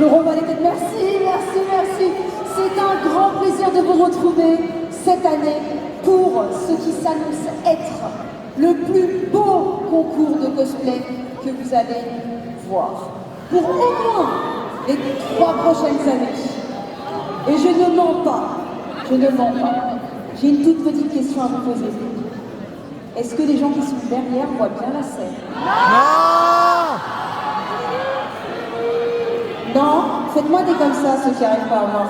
Jérôme Valéquette, merci, merci, merci. C'est un grand plaisir de vous retrouver cette année pour ce qui s'annonce être le plus beau concours de cosplay que vous allez voir. Pour au moins les 3 prochaines années. Et je ne mens pas, je ne mens pas. J'ai une toute petite question à vous poser. Est-ce que les gens qui sont derrière voient bien la scène? Non. Non? Faites-moi des comme ça, ceux qui n'arrivent pas à voir.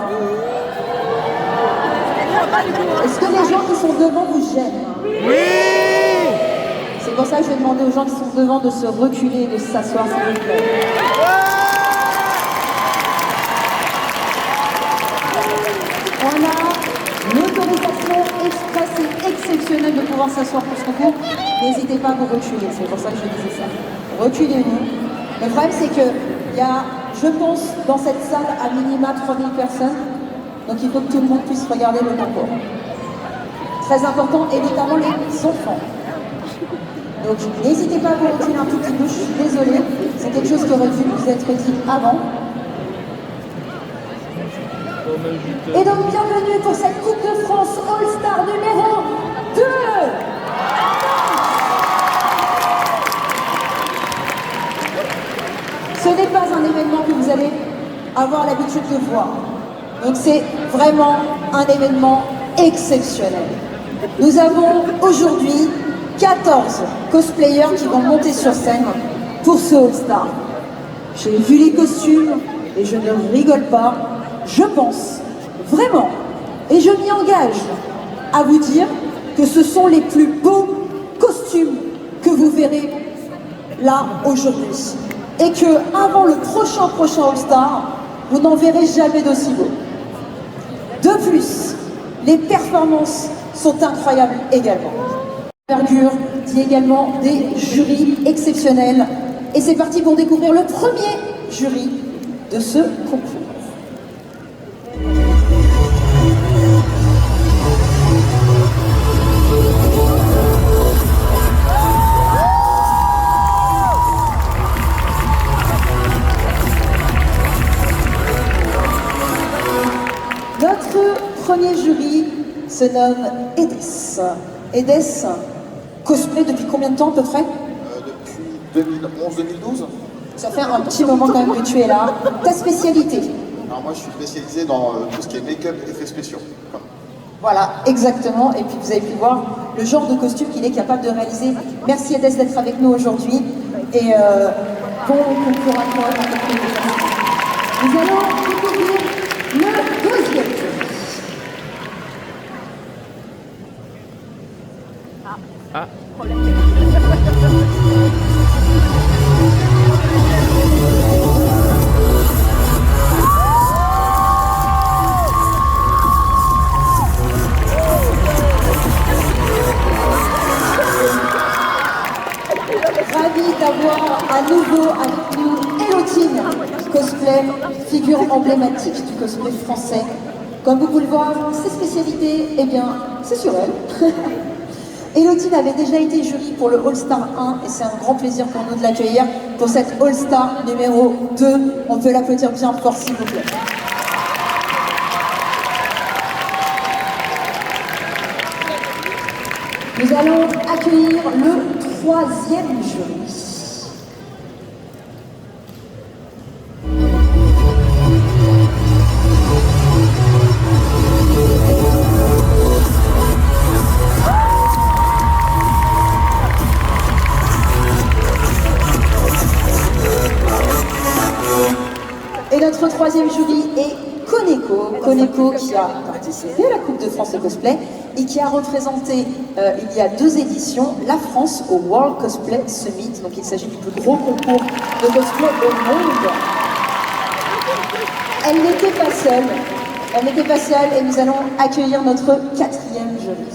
Est-ce que les gens qui sont devant vous gênent? Oui. C'est pour ça que je vais demander aux gens qui sont devant de se reculer et de s'asseoir, s'il vous plaît. On a l'autorisation express et exceptionnelle de pouvoir s'asseoir pour ce concours. N'hésitez pas à vous reculer, c'est pour ça que je disais ça. Reculez-vous. Le problème, c'est qu'il y a, je pense, dans cette salle, à minima 3000 personnes. Donc il faut que tout le monde puisse regarder le concours. Très important, et notamment les enfants. Donc n'hésitez pas à vous reculer un tout petit peu, je suis désolée. C'est quelque chose qui aurait dû vous être dit avant. Et donc bienvenue pour cette Coupe de France All-Star numéro 2. Ce n'est pas un événement que vous allez avoir l'habitude de voir. Donc c'est vraiment un événement exceptionnel. Nous avons aujourd'hui 14 cosplayers qui vont monter sur scène pour ce All-Star. J'ai vu les costumes et je ne rigole pas. Je pense vraiment, et je m'y engage à vous dire que ce sont les plus beaux costumes que vous verrez là aujourd'hui. Et que avant le prochain All-Star, vous n'en verrez jamais d'aussi beau. De plus, les performances sont incroyables également. L'envergure dit également des jurys exceptionnels. Et c'est parti pour découvrir le premier jury de ce concours. Notre premier jury se nomme Edès. Edès, cosplay depuis combien de temps à peu près? Depuis 2011-2012. Ça fait un petit moment quand même que tu es là. Ta spécialité? Alors moi je suis spécialisé dans tout ce qui est make-up et effets spéciaux. Voilà, exactement. Et puis vous avez pu voir le genre de costume qu'il est capable de réaliser. Merci Edès d'être avec nous aujourd'hui. Et bon concours à toi dans cette présentation. Nous allons découvrir le deuxième jury. Ah. Ravi d'avoir à nouveau avec nous Élotine, cosplay, figure emblématique du cosplay français. Comme vous pouvez le voir, ses spécialités, eh bien, c'est sur elle. Élotine avait déjà été jury pour le All-Star 1 et c'est un grand plaisir pour nous de l'accueillir pour cette All-Star numéro 2. On peut l'applaudir bien fort s'il vous plaît. Nous allons accueillir le troisième jury. Et notre troisième jury est Koneko. Koneko qui a participé à la Coupe de France de cosplay et qui a représenté il y a 2 éditions la France au World Cosplay Summit. Donc il s'agit du plus gros concours de cosplay au monde. Elle n'était pas seule. Elle n'était pas seule et nous allons accueillir notre 4e jury.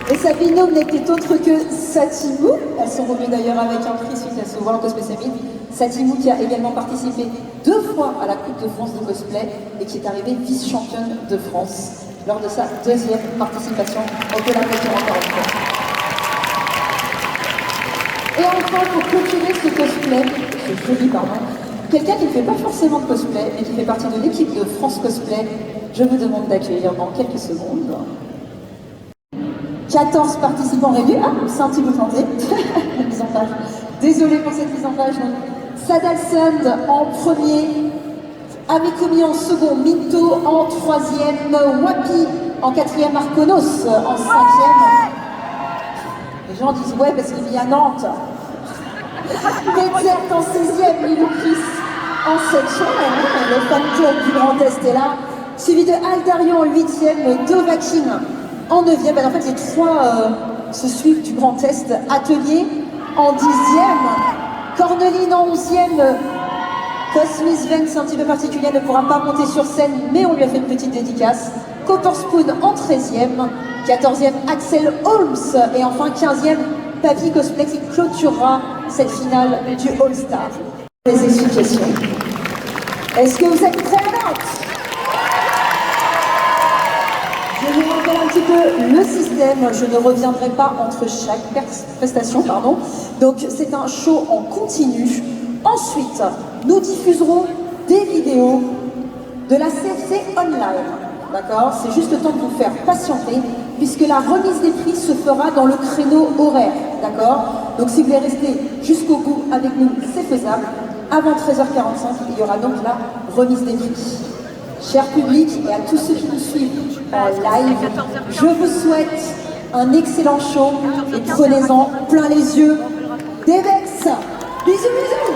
Et sa binôme n'était autre que Satimu. Elles sont revenues d'ailleurs avec un prix suite à ce World Cosplay Summit. Satimou qui a également participé 2 fois à la Coupe de France de cosplay et qui est arrivée vice-championne de France lors de sa 2e participation. On peut l'applaudir encore une fois. Et enfin, pour clôturer ce cosplay, ce joli pardon, quelqu'un qui ne fait pas forcément de cosplay, mais qui fait partie de l'équipe de France Cosplay, je vous demande d'accueillir dans quelques secondes 14 participants réduits. Ah, c'est un petit peu planté, la mise en page. Désolée pour cette mise en page. Donc, Sadal Sand en premier, Amekomi en second, Minto en 3e, Wapi en 4e, Arkonos en 5e. Les gens disent ouais parce qu'il y a Nantes. Tetzet en 6e, Liloukis en 7e. Le fan club du Grand Est est là. Suivi de Aldarion en 8e, Dovahkiin en 9e. Ben, en fait, les 3 se suivent du Grand Est. Atelier en 10e, Corneline en 11e. Cosmis Vence, un petit peu particulier, ne pourra pas monter sur scène, mais on lui a fait une petite dédicace. Copperspoon en 13e, 14e, Axel Holmes, et enfin 15e, Papy Cosplay qui clôturera cette finale du All-Star. Les explications. Est-ce que vous êtes prêts à Nantes? Je vous rappelle un petit peu le système, je ne reviendrai pas entre chaque prestation, pardon. Donc c'est un show en continu. Ensuite, nous diffuserons des vidéos de la CFC online. D'accord? C'est juste le temps de vous faire patienter, puisque la remise des prix se fera dans le créneau horaire. D'accord? Donc si vous voulez rester jusqu'au bout avec nous, c'est faisable. Avant 13h45, il y aura donc la remise des prix. Cher public et à tous ceux qui nous suivent en live, je vous souhaite un excellent show et prenez-en plein les yeux. Devex, bisous bisous.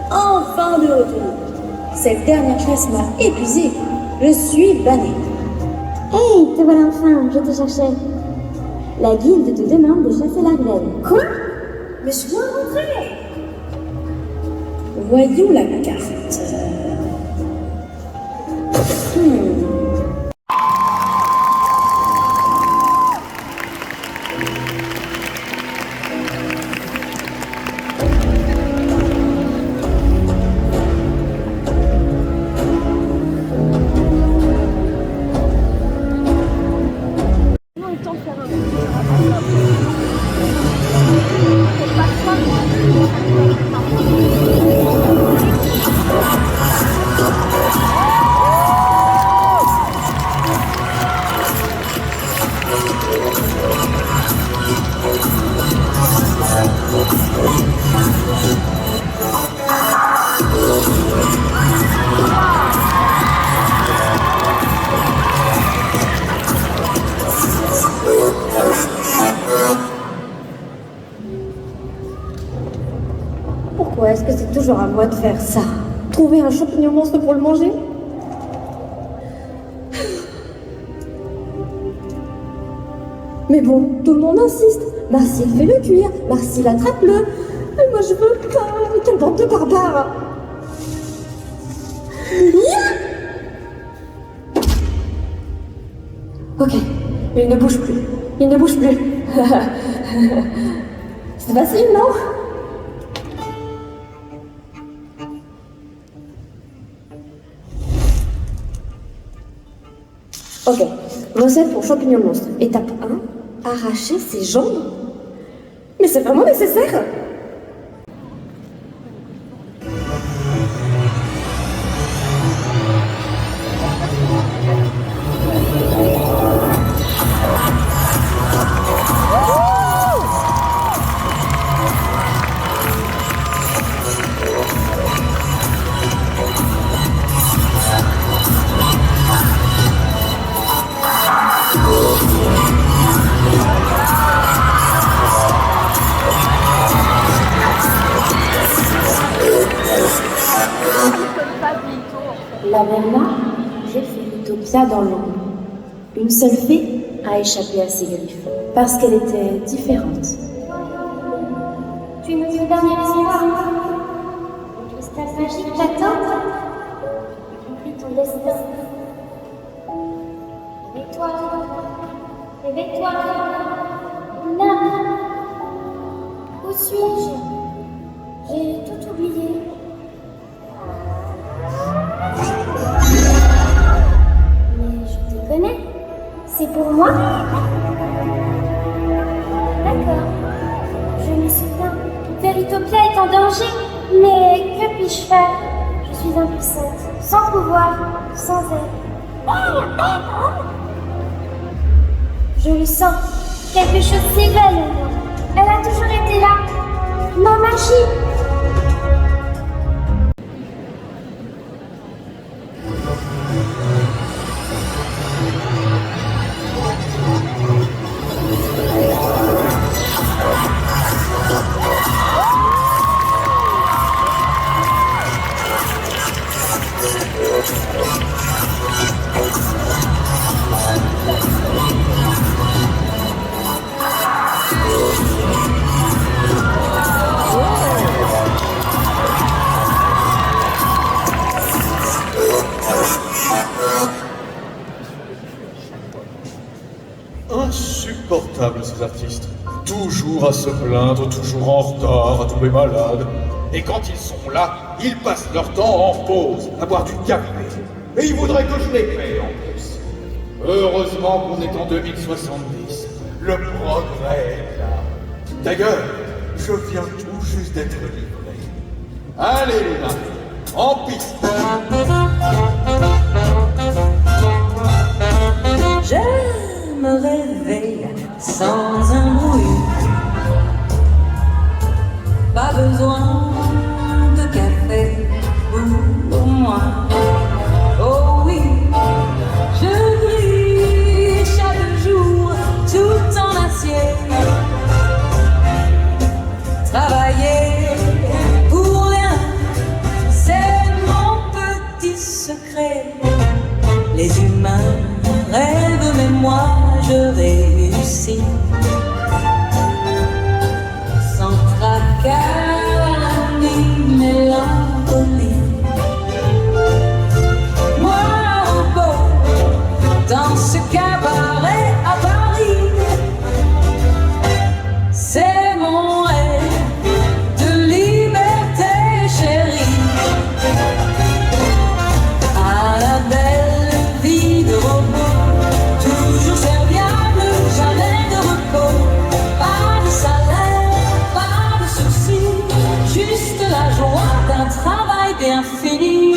Enfin de retour. Cette dernière chasse m'a épuisée. Je suis bannie. Hey, te voilà enfin, je te cherchais. La guilde te demande de chasser la grève. Quoi? Mais je viens de rentrer. Voyons la carte. Pourquoi est-ce que c'est toujours à moi de faire ça? Trouver un champignon monstre pour le manger? Mais bon, tout le monde insiste. Marcille fait le cuire, Marcille attrape-le. Mais moi je veux pas. Quelle bande de barbares! Ok, il ne bouge plus. Il ne bouge plus. C'est facile, non? Ok, recette pour champignons monstres. Étape 1, arracher ses jambes. Mais c'est vraiment nécessaire? La Verna, j'ai fait Utopia dans l'ombre. Une seule fée a échappé à ces griffes, parce qu'elle était différente. Tu nous donnes l'espoir. Le cristal magique t'attend. Écris ton destin. Réveille-toi. Réveille-toi. Luna. Où suis-je? J'ai tout oublié. Mais je te connais. C'est pour moi? D'accord. Je me souviens. Veritopia est en danger. Mais que puis-je faire? Je suis impuissante, sans pouvoir, sans aide. Je le sens. Quelque chose s'éveille en moi. Elle a toujours été là. Ma magie. Insupportables ces artistes. Toujours à se plaindre, toujours en retard, à tomber malade. Et quand ils sont là, ils passent leur temps en pause, à boire du café. Et ils voudraient que je les paie en plus. Heureusement qu'on est en 2070. Le progrès est là. D'ailleurs, je viens tout juste d'être livré. Allez Luna, en piste. Je me réveille sans un bruit. Pas besoin de café pour moi. Oh oui, je brille chaque jour tout en acier. Travailler pour rien, c'est mon petit secret. Les humains rêvent, mais moi je réussis. Sans tracas ni mélancolie. Moi au beau, dans ce cabaret à Paris, c'est mon rêve de liberté chérie. À la belle vie de robot, toujours serviable, jamais de repos. Pas de salaire, pas de soucis, juste la joie d'un travail bien fini.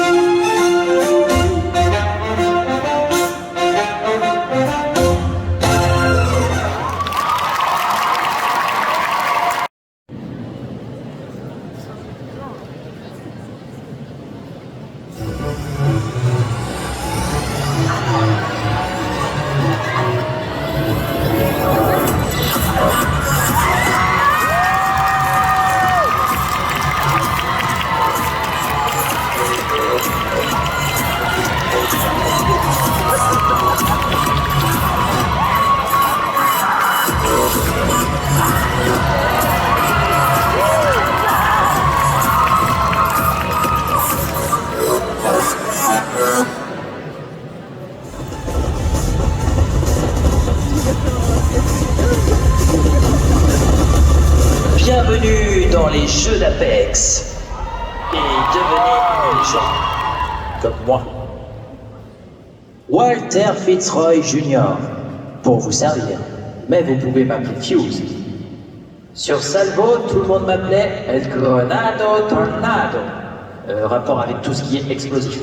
Bienvenue dans les Jeux d'Apex et devenez une légende, comme moi. Walter Fitzroy Jr. pour vous servir, mais vous pouvez m'appeler Fuse. Sur Salvo, tout le monde m'appelait El Coronado Tornado, rapport avec tout ce qui est explosif.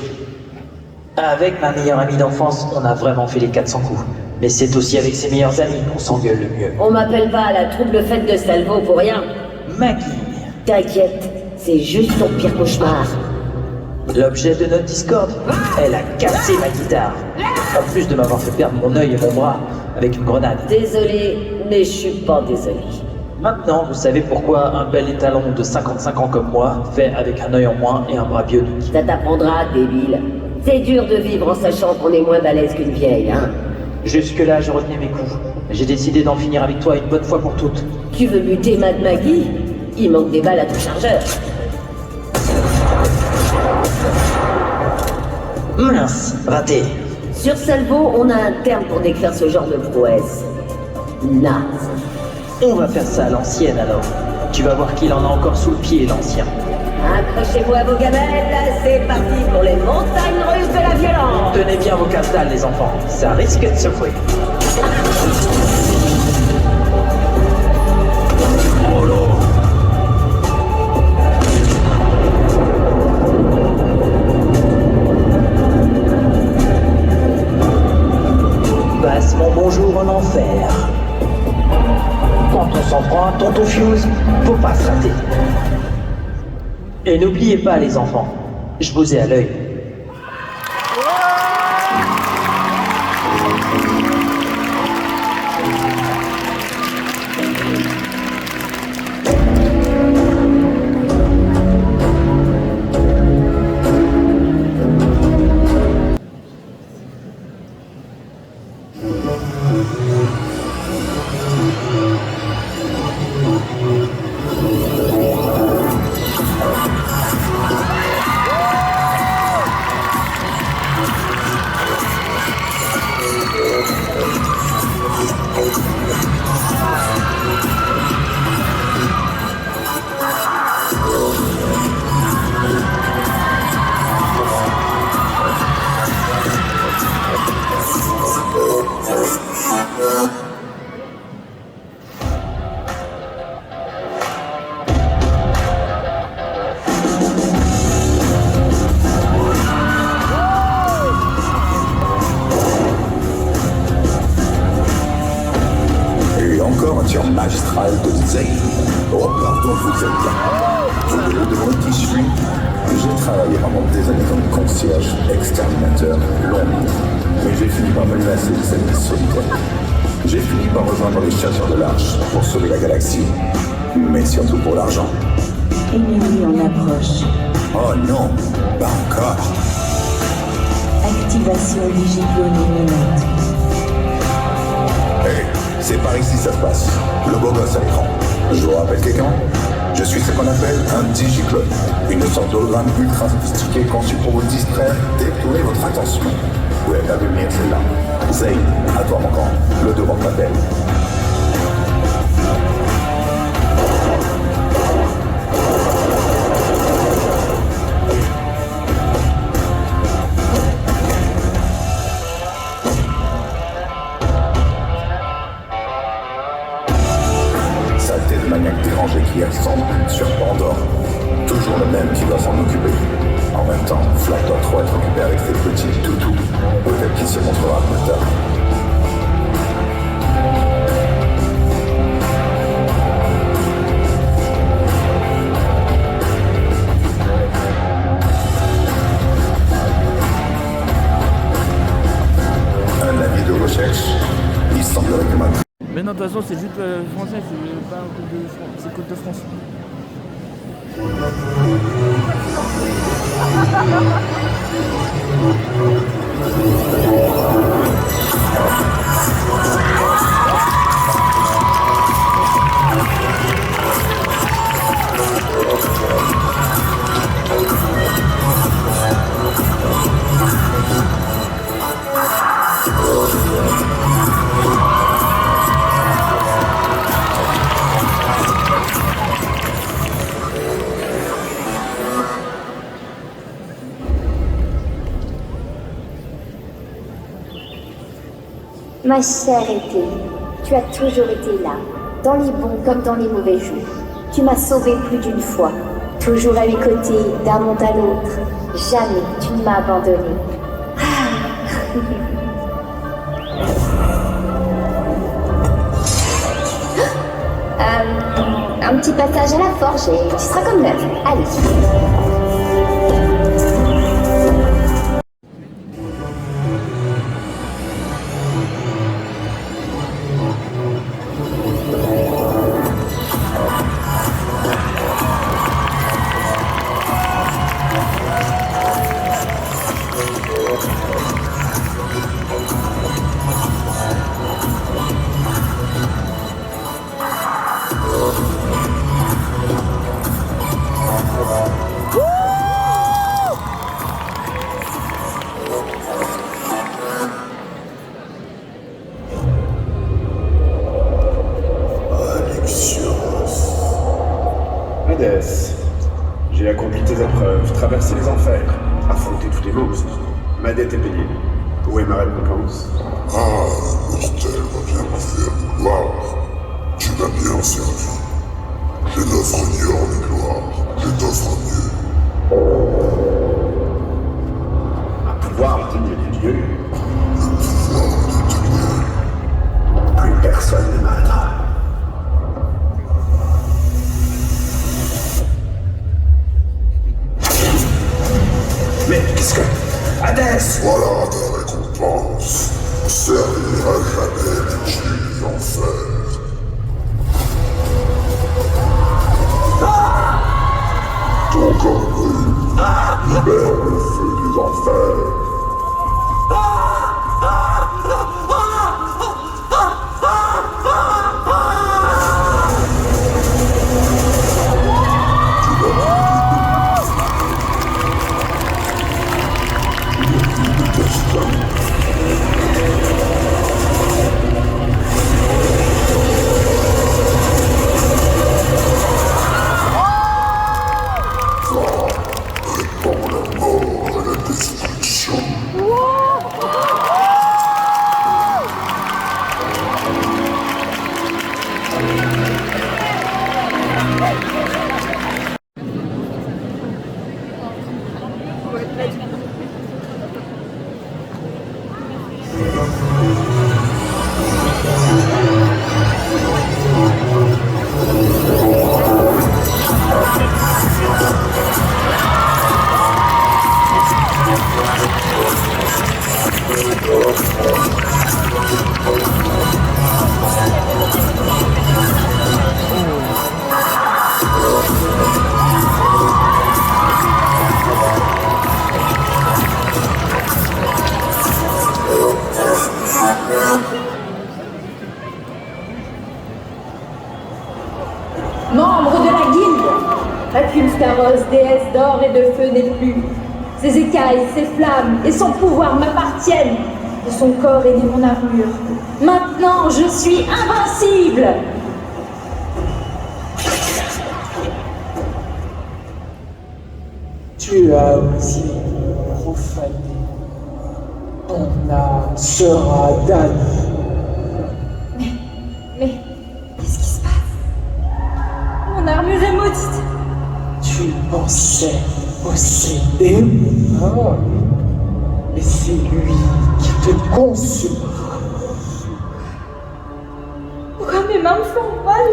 Avec ma meilleure amie d'enfance, on a vraiment fait les 400 coups. Mais c'est aussi avec ses meilleurs amis qu'on s'engueule le mieux. On m'appelle pas à la trouble fête de Salvo pour rien. Maggie. T'inquiète, c'est juste ton pire cauchemar. L'objet de notre Discord, elle a cassé ma guitare. En plus de m'avoir fait perdre mon œil et mon bras avec une grenade. Désolé, mais je suis pas désolé. Maintenant, vous savez pourquoi un bel étalon de 55 ans comme moi fait avec un œil en moins et un bras bionique. Ça t'apprendra, débile. C'est dur de vivre en sachant qu'on est moins balèze qu'une vieille, hein. Jusque-là, je retenais mes coups. J'ai décidé d'en finir avec toi une bonne fois pour toutes. Tu veux buter Mad Maggie? Il manque des balles à ton chargeur. Mince, raté. Sur Salvo, on a un terme pour décrire ce genre de prouesse. Naze. On va faire ça à l'ancienne alors. Tu vas voir qu'il en a encore sous le pied, l'ancien. Accrochez-vous à vos gamelles, c'est parti pour les montagnes russes de la violence. Tenez bien vos casse-dalles, les enfants. Ça risque de secouer. Passe mon bonjour en enfer. Quand on s'en prend un tonton Fuse, faut pas se rater. Et n'oubliez pas les enfants, je vous ai à l'œil. Et encore un tir magistral de Zane. Repardons-vous quelqu'un. Tout le haut de mon tissu, j'ai travaillé pendant des années comme concierge, exterminateur, long. Mais j'ai fini par me lasser de cette vie solitaire. J'ai fini par rejoindre les chasseurs de l'Arche pour sauver la galaxie. Mais surtout pour l'argent. Ennemi en approche. Oh non, pas encore. Activation digiclone imminente. Hé, c'est par ici ça se passe. Le beau gosse à l'écran. Je vous rappelle quelqu'un? Je suis ce qu'on appelle un digiclone. Une sorte d'hologramme ultra sophistiqué conçu pour vous distraire, détourner votre attention. Ouais, la lumière, c'est là. Zane, à toi mon grand. Le devant t'appelle. Saleté de maniaque dérangé qui ressemble sur Pandore. Toujours le même qui doit s'en occuper. En même temps, Flack doit trop être occupé avec ses petits toutous. Peut-être qu'il se montrera plus tard. Un avis de recherche. Il semblerait que ma... Mais non, de toute façon, c'est juste français, c'est pas un coup de France, c'est Côte de France. Ma chère Été, tu as toujours été là, dans les bons comme dans les mauvais jours. Tu m'as sauvée plus d'une fois, toujours à mes côtés, d'un monde à l'autre. Jamais tu ne m'as abandonnée. Un petit passage à la forge et tu seras comme neuf. Allez. Hadès, j'ai accompli tes épreuves, traversé les enfers, affronté tous les monstres. Ma dette est payée. Où est ma récompense? Ah, mortel revient me faire gloire. Tu m'as bien servi. Je n'offre ni or ni gloire. Je t'offre mieux. Un pouvoir digne des dieux. Le pouvoir de te mieux. Plus personne ne m'arrêtera. Mais qu'est-ce que... Hadès! Voilà ta récompense. Servir à jamais les dieux des enfers. Ton corps brûle. Libère le feu des enfers. Membre de la guilde, Aculstaros, déesse d'or et de feu n'est plus. Ses écailles, ses flammes et son pouvoir m'appartiennent. De son corps est née mon armure. Maintenant, je suis invincible. Tu as osé profaner. Ton âme sera damnée. Mais, qu'est-ce qui se passe? Mon armure est maudite. Tu pensais posséder mon homme, mais c'est lui qui te consumera. Pourquoi mes mains me font mal?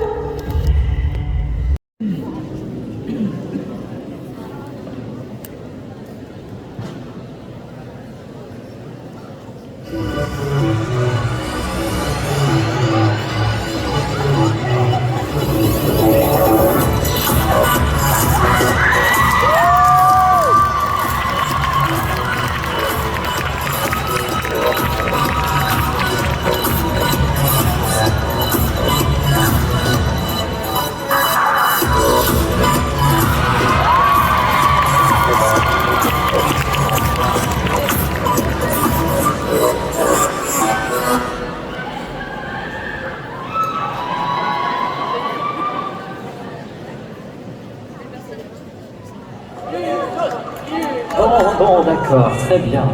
Bon, d'accord, très bien.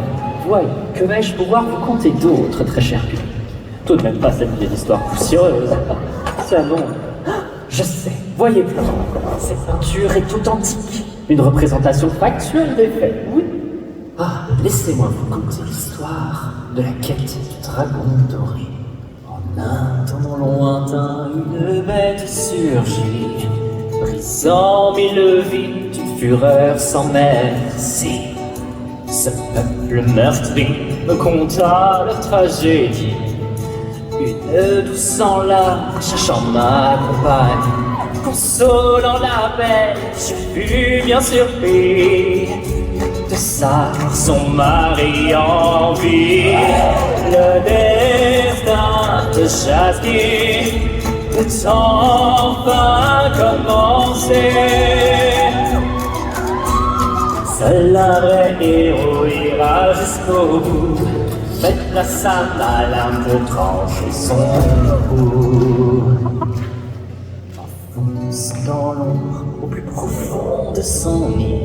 Voyons, que vais-je pouvoir vous conter d'autre, très cher public? Tout de même pas cette vieille histoire poussiéreuse. Tiens, je sais, voyez plutôt. Cette peinture est authentique. Une représentation factuelle des faits, oui. Ah, laissez-moi vous conter l'histoire de la quête du dragon doré. En un temps lointain, une bête surgit, brisant mille vies d'une fureur sans merci. Ce peuple meurtri me conta leur tragédie. Une douce en larmes cherchant ma compagne, consolant la belle, je fus bien surpris de massacre son mari en vie. Le destin de Chasqui est enfin commencé. Seul un vrai héros ira jusqu'au bout, mettre place à Malin pour trancher son cou. Enfonce dans l'ombre au plus profond de son nid,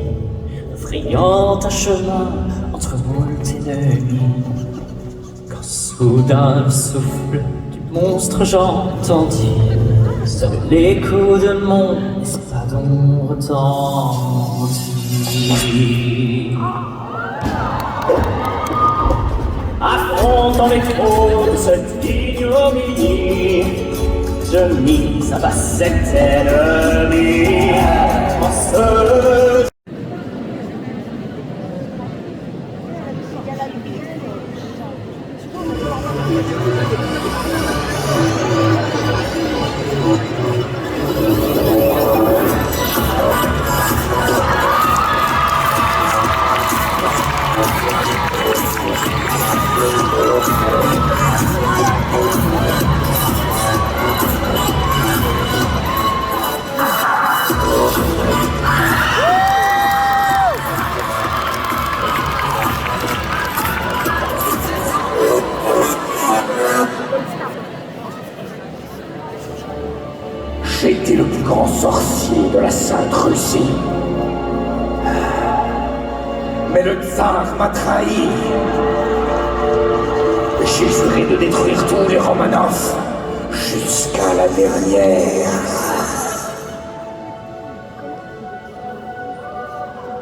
frayant un chemin entre moult ennemis. Quand soudain le souffle du monstre j'entendis, sur l'écho de mon espadon retentit. Affrontant les trop de cette ignominie, je mise à bas cet ennemi en ce... J'ai été le plus grand sorcier de la Sainte Russie. Mais le tsar m'a trahi. J'ai juré de détruire tous les Romanov jusqu'à la dernière.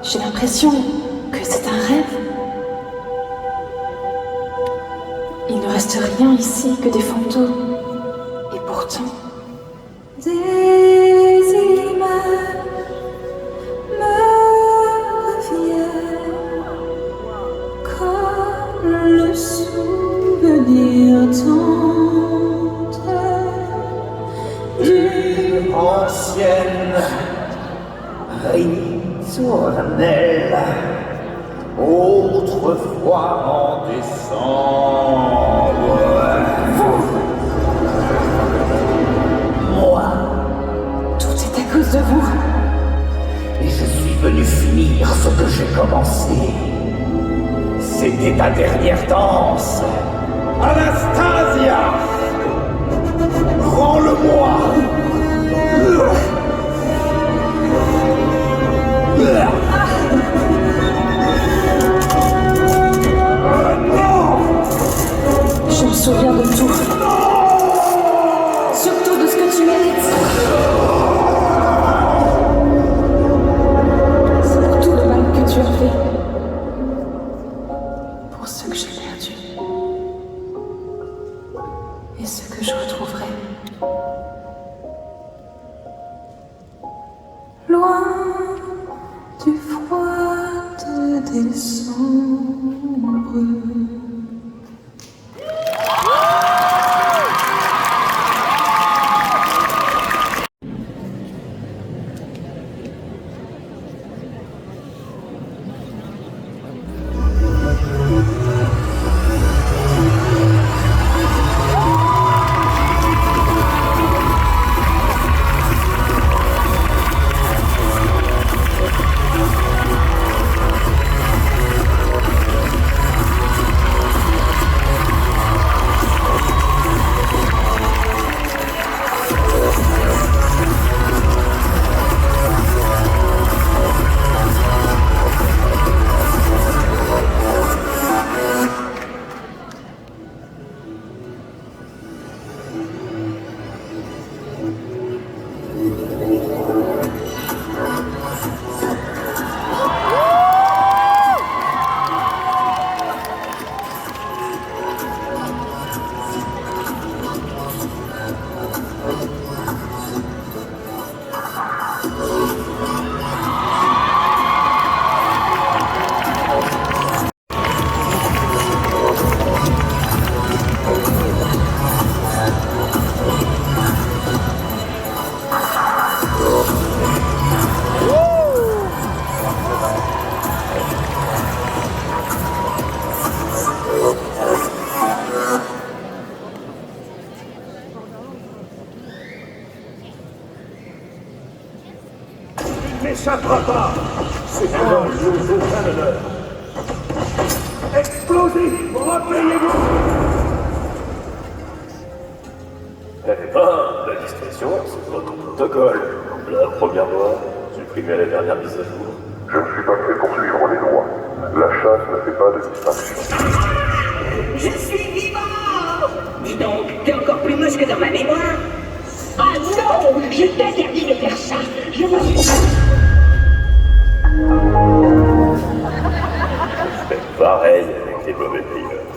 J'ai l'impression que c'est un rêve. Il ne reste rien ici que des fantômes. Et pourtant... Des images me reviennent comme le souvenir tendre Une ancienne ritournelle, autrefois en décembre. Moi, tout est à cause de vous. et je suis venu finir ce que j'ai commencé. C'était ta dernière danse. Anastasia! Rends-le-moi! Je me souviens de tout. Surtout de ce que tu mérites. C'est pour tout le mal que tu as fait. Pour ce que j'ai perdu. Et ce que je retrouverai. loin du froid de décembre. n'échappera pas. C'est un nouveau honneur. Explosif, repliez-vous. Eh ben, la discrétion, c'est votre protocole. La première loi, supprimer la dernière mise à jour. Je ne suis pas fait pour suivre les lois. La chasse ne fait pas de distinction. Je suis vivant! Dis donc, t'es encore plus moche que dans ma mémoire! Ah non! Je t'interdis de faire ça! Je me suis... C'est pareil avec les mauvais payeurs.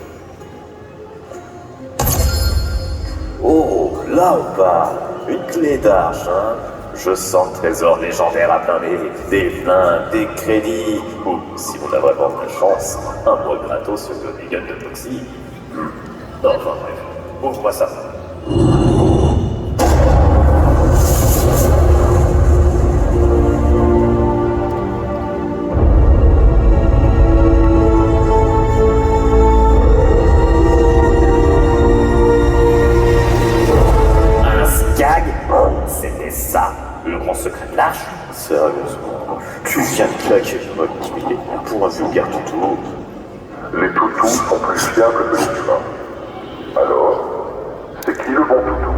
Oh, là on part. Une clé d'arche, hein? Je sens le trésor légendaire à plein nez, des flingues, des crédits, ou, si on a vraiment de la chance, un mois gratos sur le Gun de Toxie. Enfin bref, ouvre-moi ça. Un skag? C'était ça, le grand secret de l'arche? Sérieusement, tu viens de claquer le mode timidé pour un vulgaire toutou. Les toutous sont plus fiables que les humains. Alors, c'est qui le bon toutou?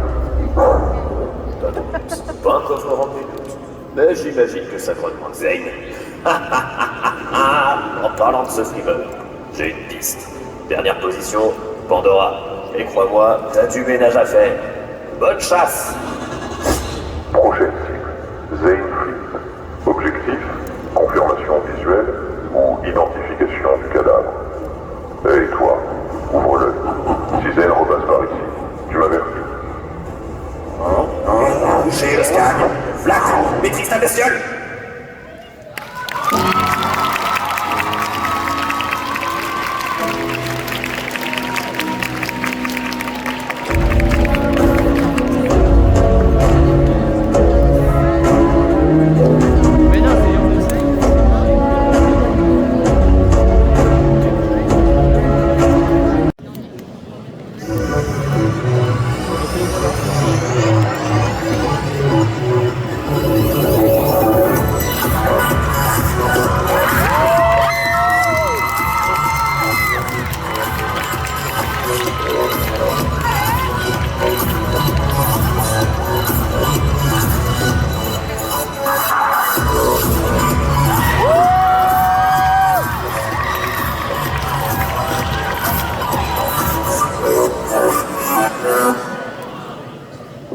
C'est pas un coffre rempli de doute, mais j'imagine que ça doit moins Zane. En parlant de ce frimeur, j'ai une piste. Dernière position, Pandora. Et crois-moi, t'as du ménage à faire. Bonne chasse! Prochaine cible, Zane Flynn. Objectif, confirmation visuelle ou identification du cadavre. Et toi, ouvre l'œil. Si Zane repasse par ici, tu m'avertis. J'ai le skag. Flac, maîtrise ta bestiole.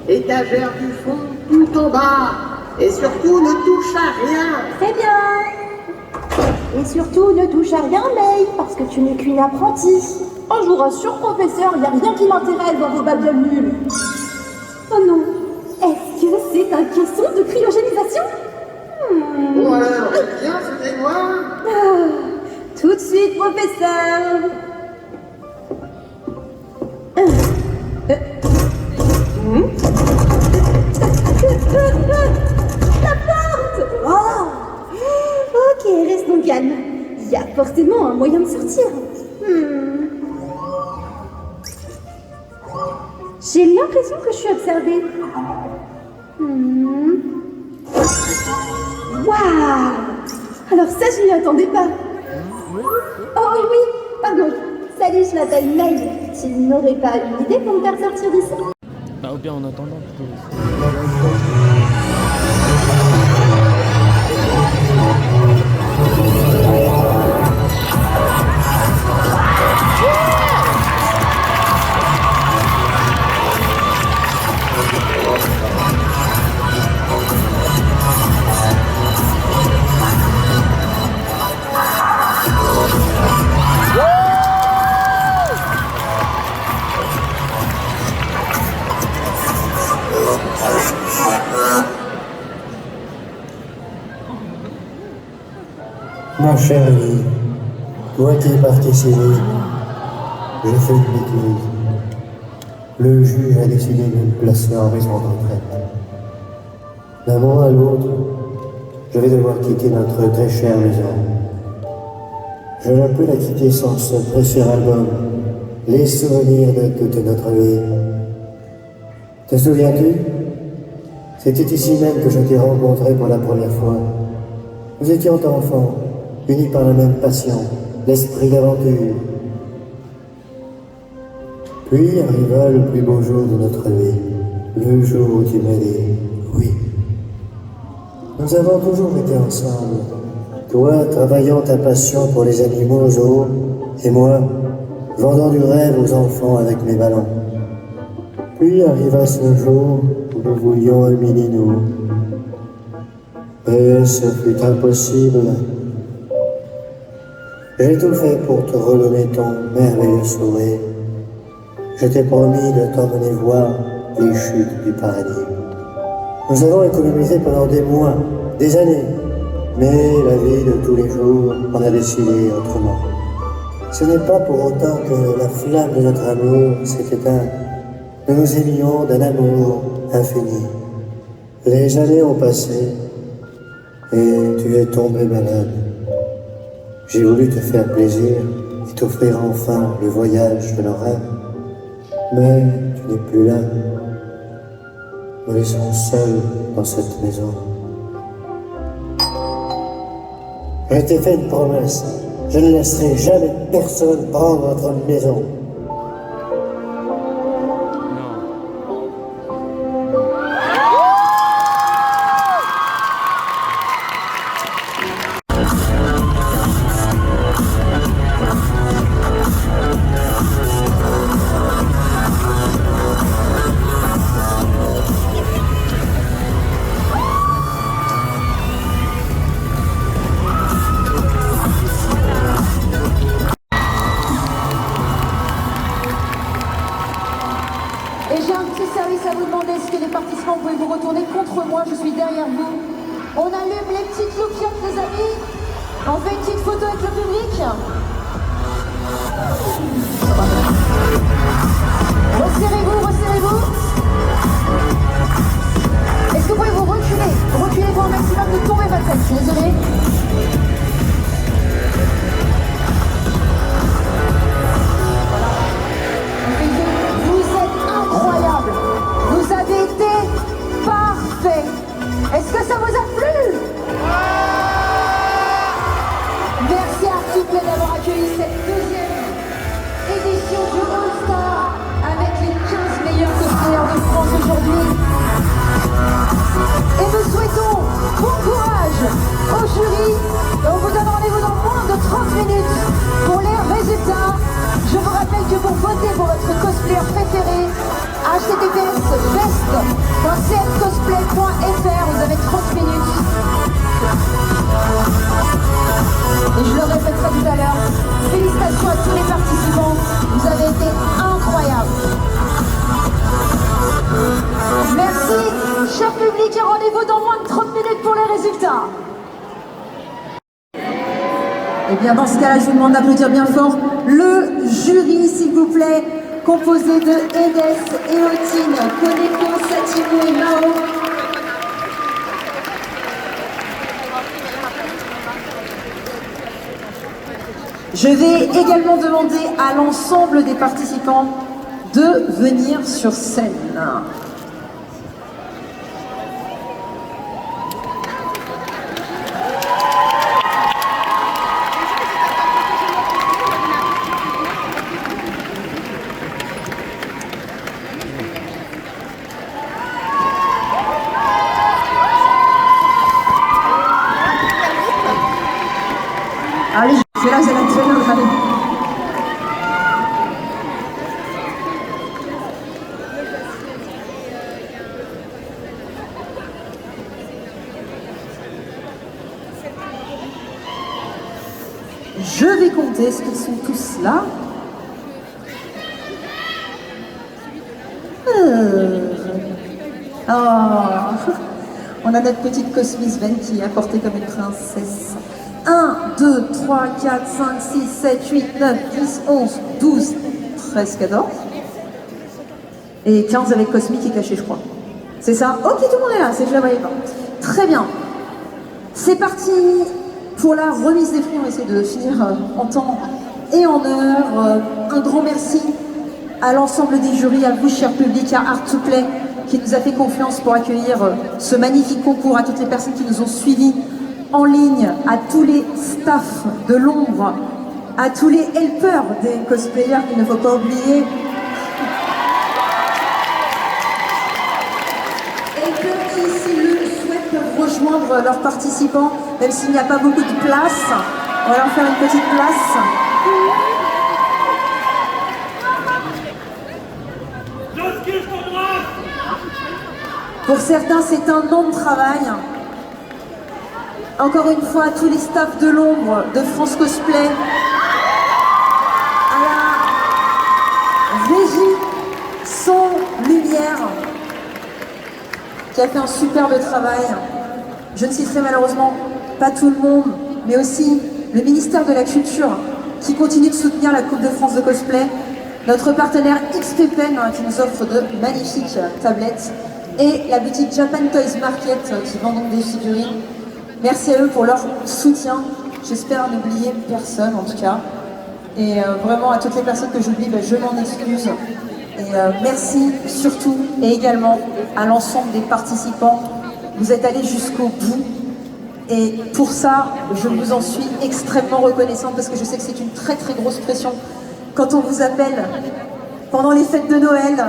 Étagère du fond, tout en bas. Et surtout, ne touche à rien. Très bien. Et surtout, ne touche à rien, May, parce que tu n'es qu'une apprentie. Oh, je vous rassure, professeur, il n'y a rien qui m'intéresse dans vos babioles nulles. Oh non. Est-ce que c'est un caisson de cryogénisation? Bon alors, c'est bien ce dénoir. Tout de suite, professeur. La porte! Oh! Ok, restons calmes. Il y a forcément un moyen de sortir. J'ai l'impression que je suis observée. Waouh! Alors ça, je m'y attendais pas. Oh oui, pardon. Salut, je m'appelle May. Tu n'aurais pas une idée pour me faire sortir d'ici? Bah, ou bien en attendant, plutôt. Mon cher ami, toi qui es parti si vite, j'ai fait une bêtise. Le juge a décidé de me placer en maison de retraite. D'un moment à l'autre, je vais devoir quitter notre très chère maison. Je ne peux la quitter sans ce précieux album, les souvenirs de toute notre vie. Te souviens-tu? C'était ici même que je t'ai rencontré pour la première fois. Nous étions enfants, unis par la même passion, l'esprit d'aventure. Puis arriva le plus beau jour de notre vie, le jour où tu m'as dit oui. Nous avons toujours été ensemble, toi travaillant ta passion pour les animaux au zoo, et moi vendant du rêve aux enfants avec mes ballons. Puis arriva ce jour où nous voulions un mini-nous. Et ce fut impossible. J'ai tout fait pour te redonner ton merveilleux sourire. Je t'ai promis de t'emmener voir les chutes du paradis. Nous avons économisé pendant des mois, des années, mais la vie de tous les jours en a décidé autrement. Ce n'est pas pour autant que la flamme de notre amour s'est éteinte. Nous nous aimions d'un amour infini. Les années ont passé et tu es tombé malade. J'ai voulu te faire plaisir et t'offrir enfin le voyage de nos rêves. Mais tu n'es plus là. Nous laissons seuls dans cette maison. Je t'ai fait une promesse. Je ne laisserai jamais personne prendre notre maison. Et j'ai un petit service à vous demander. Est-ce que les participants, vous pouvez vous retourner contre moi? Je suis derrière vous. On allume les petites loupiottes, les amis. On fait une petite photo avec le public. Resserrez-vous, resserrez-vous. Est-ce que vous pouvez vous reculer? Reculez-vous au maximum, ne tombez pas de tête. Je suis désolée. Incroyable. Vous avez été parfait. Est-ce que ça vous a plu? Merci Artuplay d'avoir accueilli cette deuxième édition du All-Star avec les 15 meilleurs cosplayers de France aujourd'hui. Et nous souhaitons bon courage au jury. On vous donne rendez-vous dans moins de 30 minutes pour les résultats. Je vous rappelle que pour voter pour votre cosplayer préféré, https://best.cmcosplay.fr, vous avez 30 minutes. Et je le répéterai tout à l'heure, félicitations à tous les participants, vous avez été incroyables. Merci, cher public, et rendez-vous dans moins de 30 minutes pour les résultats. Et bien dans ce cas-là, je vous demande d'applaudir bien fort le jury, s'il vous plaît, composé de Edes, Eotine, Koneko, Satimo et Mao. Je vais également demander à l'ensemble des participants de venir sur scène. Allez, c'est là, c'est la traîneuse, allez. Je vais compter, est-ce qu'ils sont tous là? Oh. On a notre petite Cosmis Ven qui est apportée comme une princesse. 1, 2, 3, 4, 5, 6, 7, 8, 9, 10, 11, 12, 13, 14. Et 15 avec Cosmi qui est caché, je crois. C'est ça? Ok, tout le monde est là, c'est que je la voyais pas. Très bien. C'est parti pour la remise des prix. On va essayer de finir en temps et en heure. Un grand merci à l'ensemble des jurys, à vous, cher public, à Art2Play, qui nous a fait confiance pour accueillir ce magnifique concours, à toutes les personnes qui nous ont suivis en ligne, à tous les staffs de l'ombre, à tous les helpers des cosplayers qu'il ne faut pas oublier. Et que qui, s'ils le souhaitent, peuvent rejoindre leurs participants, même s'il n'y a pas beaucoup de place. On va leur faire une petite place. Pour certains, c'est un an de travail. Encore une fois, tous les staffs de l'ombre de France Cosplay, à la régie son, lumière, qui a fait un superbe travail. Je ne citerai malheureusement pas tout le monde, mais aussi le ministère de la Culture, qui continue de soutenir la Coupe de France de cosplay, notre partenaire XP Pen, qui nous offre de magnifiques tablettes, et la boutique Japan Toys Market, qui vend donc des figurines. Merci à eux pour leur soutien. J'espère n'oublier personne en tout cas. Et vraiment à toutes les personnes que j'oublie, je m'en excuse. Et merci surtout et également à l'ensemble des participants. Vous êtes allés jusqu'au bout. Et pour ça, je vous en suis extrêmement reconnaissante parce que je sais que c'est une très très grosse pression quand on vous appelle pendant les fêtes de Noël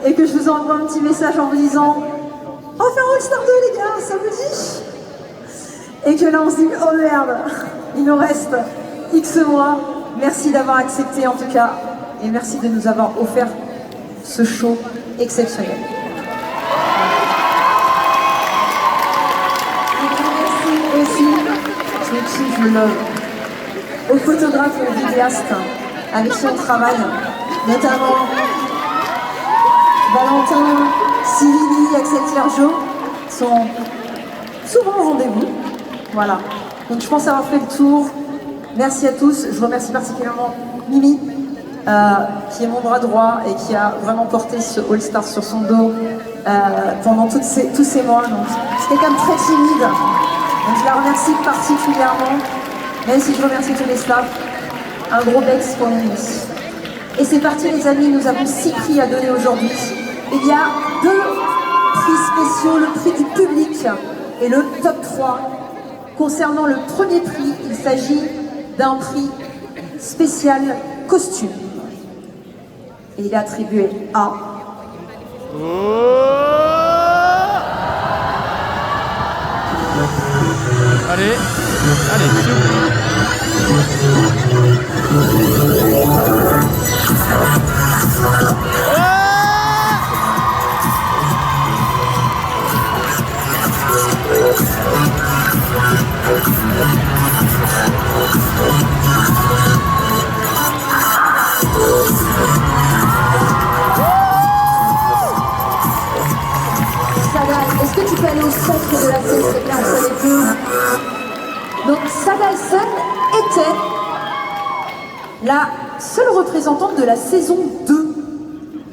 et que je vous envoie un petit message en vous disant « On va faire All-Star 2 les gars, ça vous dit ?» Et que là on se dit « Oh merde, il nous reste X mois. » Merci d'avoir accepté en tout cas et merci de nous avoir offert ce show exceptionnel. Aussi, je me kiffe, je me love, aux photographes et aux vidéastes avec qui on travaille, notamment Valentin, Sylvie, Axel Clergeau, sont souvent au rendez-vous. Voilà. Donc je pense avoir fait le tour. Merci à tous. Je remercie particulièrement Mimi, qui est mon bras droit et qui a vraiment porté ce All-Star sur son dos pendant tous ces mois. Donc c'est quelqu'un de très timide. Donc je la remercie particulièrement, même si je remercie tous les staffs. Un gros bex pour Mimi. Et c'est parti les amis, nous avons 6 prix à donner aujourd'hui. Il y a 2 prix spéciaux, le prix du public et le top 3. Concernant le premier prix, il s'agit d'un prix spécial costume. Et il est attribué à... Allez, allez, Sadal, est-ce que tu peux aller au centre de la scène, c'est bien, on savait plus. Donc Sadal Sun était la seule représentante de la saison 2.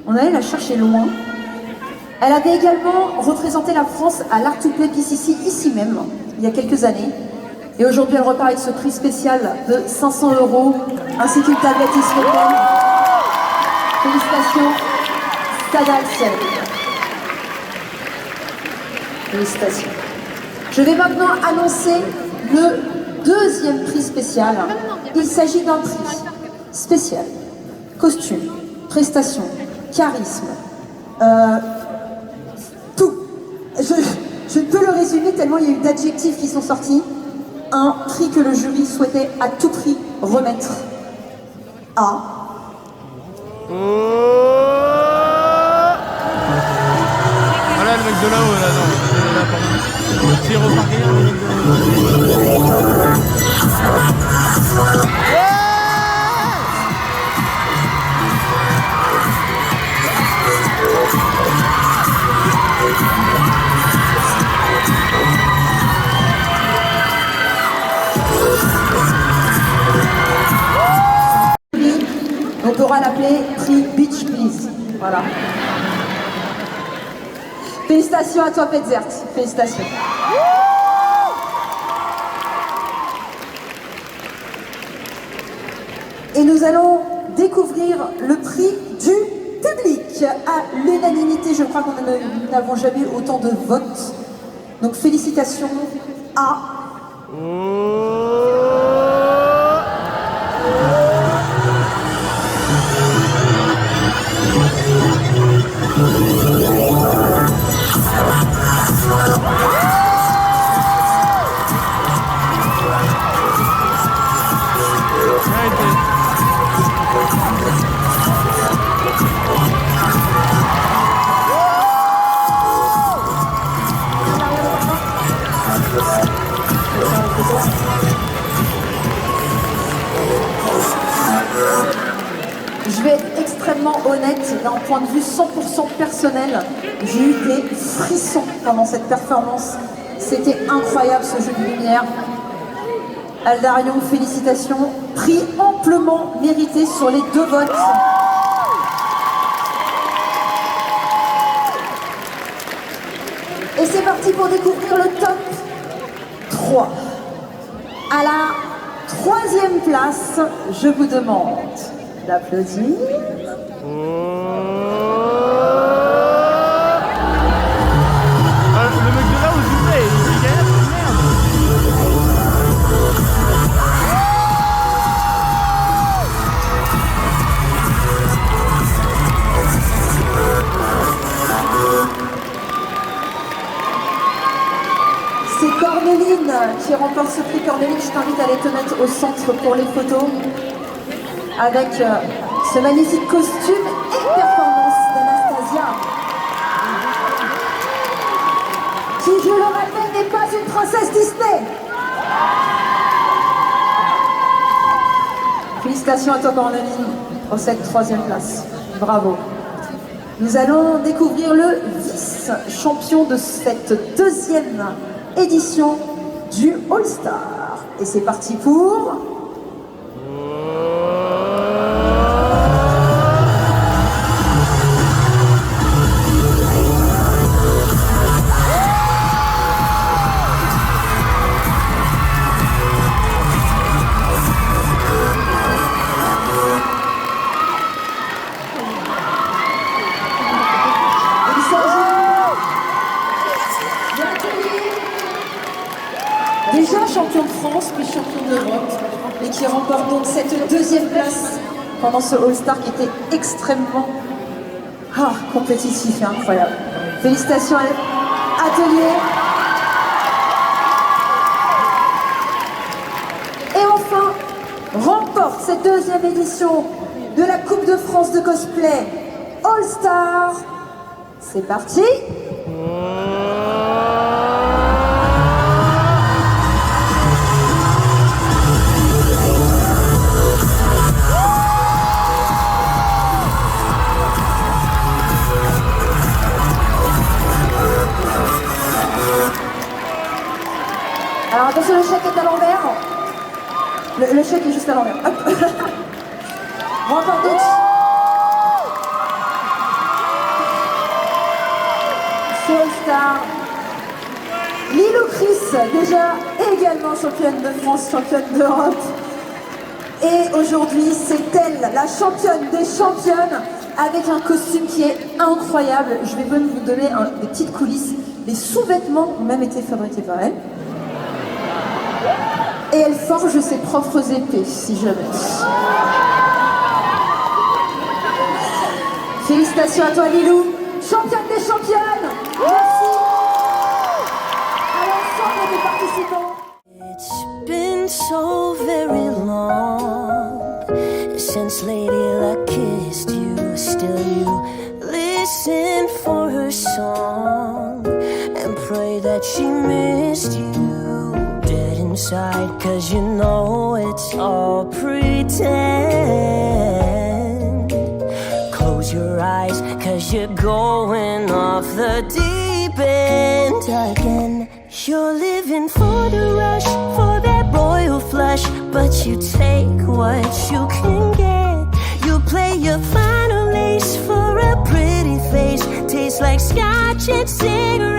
On allait la chercher loin. Elle avait également représenté la France à l'Art to Play PCC ici même, il y a quelques années. Et aujourd'hui, elle repart avec ce prix spécial de 500 €, ainsi qu'une tablette Isfepen. Félicitations, Sadal Sun. Félicitations. Je vais maintenant annoncer le deuxième prix spécial. Il s'agit d'un prix spécial. Costume, prestation, charisme, tout. Je peux le résumer tellement il y a eu d'adjectifs qui sont sortis. Un prix que le jury souhaitait à tout prix remettre à... Voilà le mec de là-haut, là, non. C'est reparti, le mec de là-haut. On pourra l'appeler prix Beach Please. Voilà. Félicitations à toi, Petzert. Félicitations. Et nous allons découvrir le prix du public. À l'unanimité, je crois qu'on n'avons jamais eu autant de votes. Donc félicitations à Je vais être extrêmement honnête, d'un point de vue 100% personnel, j'ai eu des frissons pendant cette performance. C'était incroyable ce jeu de lumière. Aldarion, félicitations. Prix amplement mérité sur les 2 votes. Et c'est parti pour découvrir le top 3. À la 3e place, je vous demande d'applaudir. Le mec de là où je voulais, il gagne la C'est Corneline qui remporte ce prix. Corneline, je t'invite à aller te mettre au centre pour les photos avec ce magnifique costume et performance d'Anastasia, qui, je le rappelle, n'est pas une princesse Disney. Félicitations à toi, Corneline, pour cette 3e place. Bravo. Nous allons découvrir le vice-champion de cette 2e édition du All-Star. Et c'est parti pour... Déjà champion de France, puis champion d'Europe, et qui remporte donc cette 2e place pendant ce All-Star qui était extrêmement compétitif et incroyable. Félicitations à Atelier. Et enfin, remporte cette 2e édition de la Coupe de France de cosplay All-Star. C'est parti. Alors attention, le chèque est à l'envers. Le chèque est juste à l'envers. Hop. Remporte donc ce All-Star. Lilou Chris, déjà également championne de France, championne d'Europe. Et aujourd'hui, c'est elle, la championne des championnes, avec un costume qui est incroyable. Je vais même vous donner des petites coulisses. Les sous-vêtements ont même été fabriqués par elle. Et elle forge ses propres épées, si jamais. Félicitations à toi, Lilou, championne des championnes. Merci à l'ensemble des participants. It's been so very long since Lady Luck kissed you. Still you listen for her song and pray that she missed you. Inside, 'cause you know it's all pretend. Close your eyes, 'cause you're going off the deep end again. You're living for the rush, for that royal flush, but you take what you can get. You play your final ace for a pretty face, tastes like scotch and cigarettes.